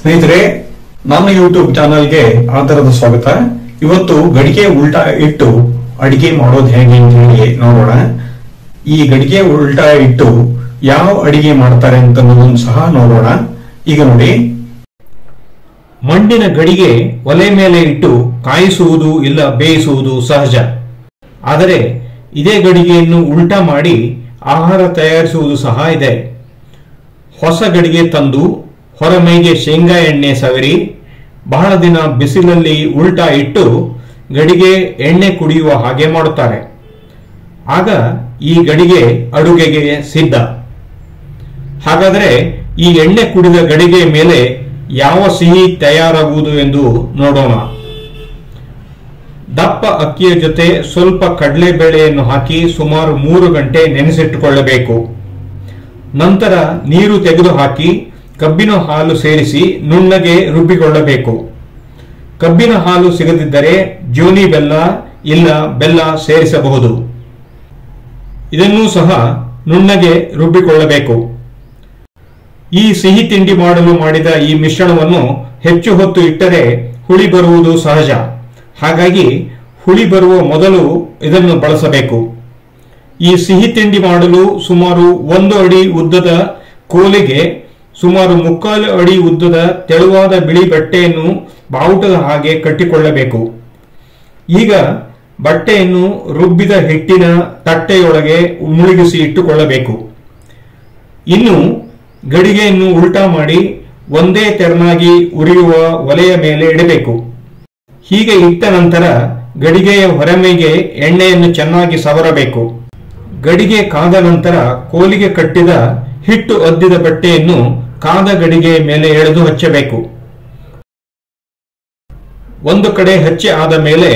ಸ್ನೇಹಿತರೆ, ನಮ್ಮ ಯೂಟ್ಯೂಬ್ ಚಾನಲ್ಗೆ ಆಧಾರದ ಸ್ವಾಗತ. ಇವತ್ತು ಗಡಿಗೆ ಉಲ್ಟಾ ಇಟ್ಟು ಅಡಿಗೆ ಮಾಡೋದು ಹೇಗೆ ಅಂತ ಹೇಳಿ ನೋಡೋಣ. ಈ ಗಡಿಗೆ ಉಲ್ಟಾ ಇಟ್ಟು ಯಾವ ಅಡಿಗೆ ಮಾಡ್ತಾರೆ ಅಂತ ಸಹ ನೋಡೋಣ. ಈಗ ನೋಡಿ, ಮಣ್ಣಿನ ಗಡಿಗೆ ಒಲೆ ಮೇಲೆ ಇಟ್ಟು ಕಾಯಿಸುವುದು ಇಲ್ಲ ಬೇಯಿಸುವುದು ಸಹಜ. ಆದರೆ ಇದೇ ಗಡಿಗೆಯನ್ನು ಉಲ್ಟಾ ಮಾಡಿ ಆಹಾರ ತಯಾರಿಸುವುದು ಸಹ ಇದೆ. ಹೊಸ ಗಡಿಗೆ ತಂದು ಹೊರಮೈಗೆ ಶೇಂಗಾ ಎಣ್ಣೆ ಸವರಿ ಬಹಳ ದಿನ ಬಿಸಿಲಲ್ಲಿ ಉಲ್ಟಾ ಇಟ್ಟು ಗಡಿಗೆ ಎಣ್ಣೆ ಕುಡಿಯುವ ಹಾಗೆ ಮಾಡುತ್ತಾರೆ. ಆಗ ಈ ಗಡಿಗೆ ಅಡುಗೆಗೆ ಸಿದ್ಧ. ಹಾಗಾದರೆ ಈ ಎಣ್ಣೆ ಕುಡಿದ ಗಡಿಗೆ ಮೇಲೆ ಯಾವ ಸಿಹಿ ತಯಾರಾಗುವುದು ಎಂದು ನೋಡೋಣ. ದಪ್ಪ ಅಕ್ಕಿಯ ಜೊತೆ ಸ್ವಲ್ಪ ಕಡಲೆಬೇಳೆಯನ್ನು ಹಾಕಿ ಸುಮಾರು 3 ಗಂಟೆ ನೆನೆಸಿಟ್ಟುಕೊಳ್ಳಬೇಕು. ನಂತರ ನೀರು ತೆಗೆದುಹಾಕಿ ಕಬ್ಬಿನ ಹಾಲು ಸೇರಿಸಿ ನುಣ್ಣಗೆ ರುಬ್ಬಿಕೊಳ್ಳಬೇಕು. ಕಬ್ಬಿನ ಹಾಲು ಸಿಗದಿದ್ದರೆ ಜೋನಿ ಬೆಲ್ಲ ಇಲ್ಲ ಬೆಲ್ಲ ಸೇರಿಸಬಹುದು. ಇದನ್ನೂ ಸಹ ನುಣ್ಣಗೆ ರುಬ್ಬಿಕೊಳ್ಳಬೇಕು. ಈ ಸಿಹಿ ತಿಂಡಿ ಮಾಡಲು ಮಾಡಿದ ಈ ಮಿಶ್ರಣವನ್ನು ಹೆಚ್ಚು ಹೊತ್ತು ಇಟ್ಟರೆ ಹುಳಿ ಬರುವುದು ಸಹಜ. ಹಾಗಾಗಿ ಹುಳಿ ಬರುವ ಮೊದಲು ಇದನ್ನು ಬಳಸಬೇಕು. ಈ ಸಿಹಿ ತಿಂಡಿ ಮಾಡಲು ಸುಮಾರು 1 ಅಡಿ ಉದ್ದದ ಕೋಲಿಗೆ ಸುಮಾರು 3/4 ಅಡಿ ಉದ್ದದ ತೆಳುವಾದ ಬಿಳಿ ಬಟ್ಟೆಯನ್ನು ಬಾವುಟದ ಹಾಗೆ ಕಟ್ಟಿಕೊಳ್ಳಬೇಕು. ಈಗ ಬಟ್ಟೆಯನ್ನು ರುಬ್ಬಿದ ಹಿಟ್ಟಿನ ತಟ್ಟೆಯೊಳಗೆ ಮುಳುಗಿಸಿ ಇಟ್ಟುಕೊಳ್ಳಬೇಕು. ಇನ್ನು ಗಡಿಗೆಯನ್ನು ಉಲ್ಟಾ ಮಾಡಿ ಒಂದೇ ತೆರನಾಗಿ ಉರಿಯುವ ಒಲೆಯ ಮೇಲೆ ಇಡಬೇಕು. ಹೀಗೆ ಇಟ್ಟ ನಂತರ ಗಡಿಗೆಯ ಹೊರಮೈಗೆ ಎಣ್ಣೆಯನ್ನು ಚೆನ್ನಾಗಿ ಸವರಬೇಕು. ಗಡಿಗೆ ಕಾದ ನಂತರ ಕೋಲಿಗೆ ಕಟ್ಟಿದ ಹಿಟ್ಟು ಅದ್ದಿದ ಬಟ್ಟೆಯನ್ನು ಕಾದ ಗಡಿಗೆಯ ಮೇಲೆ ಎಳೆದು ಹಚ್ಚಬೇಕು. ಒಂದು ಕಡೆ ಹಚ್ಚಿ ಆದ ಮೇಲೆ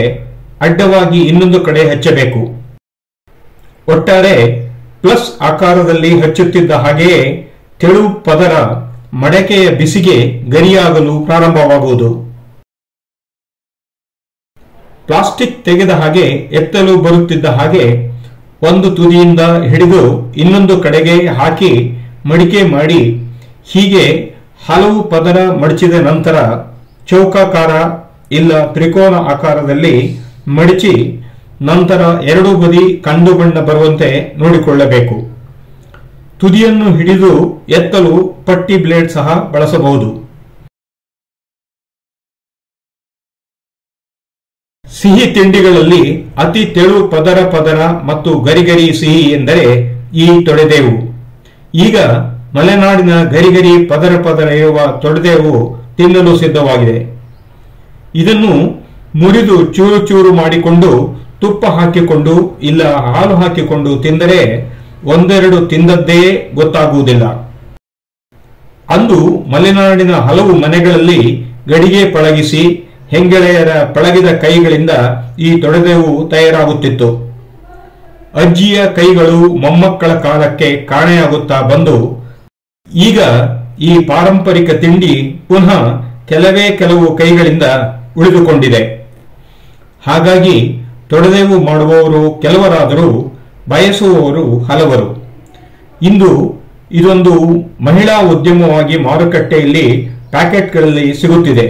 ಅಡ್ಡವಾಗಿ ಇನ್ನೊಂದು ಕಡೆ ಹಚ್ಚಬೇಕು. ಒಟ್ಟಾರೆ ಪ್ಲಸ್ ಆಕಾರದಲ್ಲಿ ಹಚ್ಚುತ್ತಿದ್ದ ಹಾಗೆಯೇ ತೆಳು ಪದರ ಮಡಕೆಯ ಬಿಸಿಗೆ ಗರಿಯಾಗಲು ಪ್ರಾರಂಭವಾಗುವುದು. ಪ್ಲಾಸ್ಟಿಕ್ ತೆಗೆದ ಹಾಗೆ ಎತ್ತಲು ಬರುತ್ತಿದ್ದ ಹಾಗೆ ಒಂದು ತುದಿಯಿಂದ ಹಿಡಿದು ಇನ್ನೊಂದು ಕಡೆಗೆ ಹಾಕಿ ಮಡಿಕೆ ಮಾಡಿ ಹೀಗೆ ಹಲವು ಪದರ ಮಡಚಿದ ನಂತರ ಚೌಕಾಕಾರ ಇಲ್ಲ ತ್ರಿಕೋನ ಆಕಾರದಲ್ಲಿ ಮಡಚಿ ನಂತರ ಎರಡೂ ಬದಿ ಕಂದು ಬಣ್ಣ ಬರುವಂತೆ ನೋಡಿಕೊಳ್ಳಬೇಕು. ತುದಿಯನ್ನು ಹಿಡಿದು ಎತ್ತಲು ಪಟ್ಟಿ ಬ್ಲೇಡ್ ಸಹ ಬಳಸಬಹುದು. ಸಿಹಿ ತಿಂಡಿಗಳಲ್ಲಿ ಅತಿ ತೆಳು ಪದರ ಮತ್ತು ಗರಿಗರಿ ಸಿಹಿ ಎಂದರೆ ಈ ತೊಡೆದೇವು. ಈಗ ಮಲೆನಾಡಿನ ಗರಿಗರಿ ಪದರ ಇರುವ ತೊಡೆದೇವು ತಿನ್ನಲು ಸಿದ್ಧವಾಗಿದೆ. ಇದನ್ನು ಮುರಿದು ಚೂರು ಚೂರು ಮಾಡಿಕೊಂಡು ತುಪ್ಪ ಹಾಕಿಕೊಂಡು ಇಲ್ಲ ಹಾಲು ಹಾಕಿಕೊಂಡು ತಿಂದರೆ ಒಂದೆರಡು ತಿಂದದ್ದೇ ಗೊತ್ತಾಗುವುದಿಲ್ಲ. ಅಂದು ಮಲೆನಾಡಿನ ಹಲವು ಮನೆಗಳಲ್ಲಿ ಗಡಿಗೆ ಪಳಗಿಸಿ ಹೆಂಗೆಳೆಯರ ಪಳಗಿದ ಕೈಗಳಿಂದ ಈ ತೊಡೆದೇವು ತಯಾರಾಗುತ್ತಿತ್ತು. ಅಜ್ಜಿಯ ಕೈಗಳು ಮೊಮ್ಮಕ್ಕಳ ಕಾಲಕ್ಕೆ ಕಾಣೆಯಾಗುತ್ತಾ ಬಂದು ಈಗ ಈ ಪಾರಂಪರಿಕ ತಿಂಡಿ ಪುನಃ ಕೆಲವು ಕೈಗಳಿಂದ ಉಳಿದುಕೊಂಡಿದೆ. ಹಾಗಾಗಿ ತೊಡೆದೇವು ಮಾಡುವವರು ಕೆಲವರಾದರೂ ಬಯಸುವವರು ಹಲವರು. ಇಂದು ಇದೊಂದು ಮಹಿಳಾ ಉದ್ಯಮವಾಗಿ ಮಾರುಕಟ್ಟೆಯಲ್ಲಿ ಪ್ಯಾಕೆಟ್ಗಳಲ್ಲಿ ಸಿಗುತ್ತಿದೆ.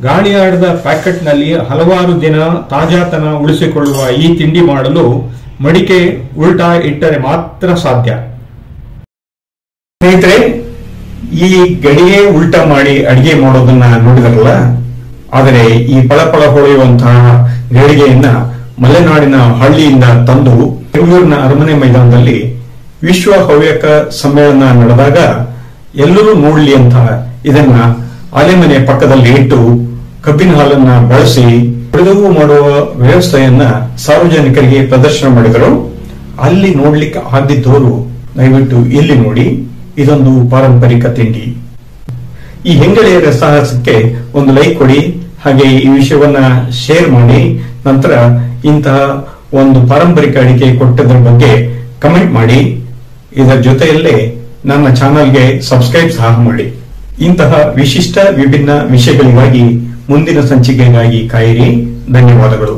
ಗಾಳಿಯಾಡದ ಪ್ಯಾಕೆಟ್ನಲ್ಲಿ ಹಲವಾರು ದಿನ ತಾಜಾತನ ಉಳಿಸಿಕೊಳ್ಳುವ ಈ ತಿಂಡಿ ಮಾಡಲು ಮಡಿಕೆ ಉಲ್ಟಾ ಇಟ್ಟರೆ ಮಾತ್ರ ಸಾಧ್ಯ. ಸ್ನೇಹಿತರೆ, ಈ ಗಡಿಗೆ ಉಲ್ಟಾ ಮಾಡಿ ಅಡಿಗೆ ಮಾಡೋದನ್ನ ನೋಡಿದ್ರಲ್ಲ. ಆದರೆ ಈ ಪಳಪಳ ಹೊಳೆಯುವಂತಹ ಗಡಿಗೆಯನ್ನ ಮಲೆನಾಡಿನ ಹಳ್ಳಿಯಿಂದ ತಂದು ಬೆಂಗಳೂರಿನ ಅರಮನೆ ಮೈದಾನದಲ್ಲಿ ವಿಶ್ವ ಹವ್ಯಕ ಸಮ್ಮೇಳನ ನಡೆದಾಗ ಎಲ್ಲರೂ ನೋಡ್ಲಿ ಅಂತ ಇದನ್ನ ಆಲೆಮನೆ ಪಕ್ಕದಲ್ಲಿ ಇಟ್ಟು ಕಬ್ಬಿನ ಹಾಲನ್ನ ಬಳಸಿ ತೊಡೆದೇವು ಮಾಡುವ ವ್ಯವಸ್ಥೆಯನ್ನ ಸಾರ್ವಜನಿಕರಿಗೆ ಪ್ರದರ್ಶನ ಮಾಡಿದರು. ಅಲ್ಲಿ ನೋಡ್ಲಿಕ್ಕೆ ಆಗಿದ್ದವರು ದಯವಿಟ್ಟು ಇಲ್ಲಿ ನೋಡಿ. ಇದೊಂದು ಪಾರಂಪರಿಕ ತಿಂಡಿ. ಈ ಹೆಂಗಳೆಯರ ಸಾಹಸಕ್ಕೆ ಒಂದು ಲೈಕ್ ಕೊಡಿ. ಹಾಗೆ ಈ ವಿಷಯವನ್ನ ಶೇರ್ ಮಾಡಿ. ನಂತರ ಇಂತಹ ಒಂದು ಪಾರಂಪರಿಕ ಅಡಿಗೆ ಕೊಟ್ಟದ್ರ ಬಗ್ಗೆ ಕಮೆಂಟ್ ಮಾಡಿ. ಇದರ ಜೊತೆಯಲ್ಲೇ ನನ್ನ ಚಾನಲ್ಗೆ ಸಬ್ಸ್ಕ್ರೈಬ್ ಸಹ ಮಾಡಿ. ಇಂತಹ ವಿಶಿಷ್ಟ ವಿಭಿನ್ನ ವಿಷಯಗಳಿಗಾಗಿ ಮುಂದಿನ ಸಂಚಿಕೆಗಾಗಿ ಕಾಯಿರಿ. ಧನ್ಯವಾದಗಳು.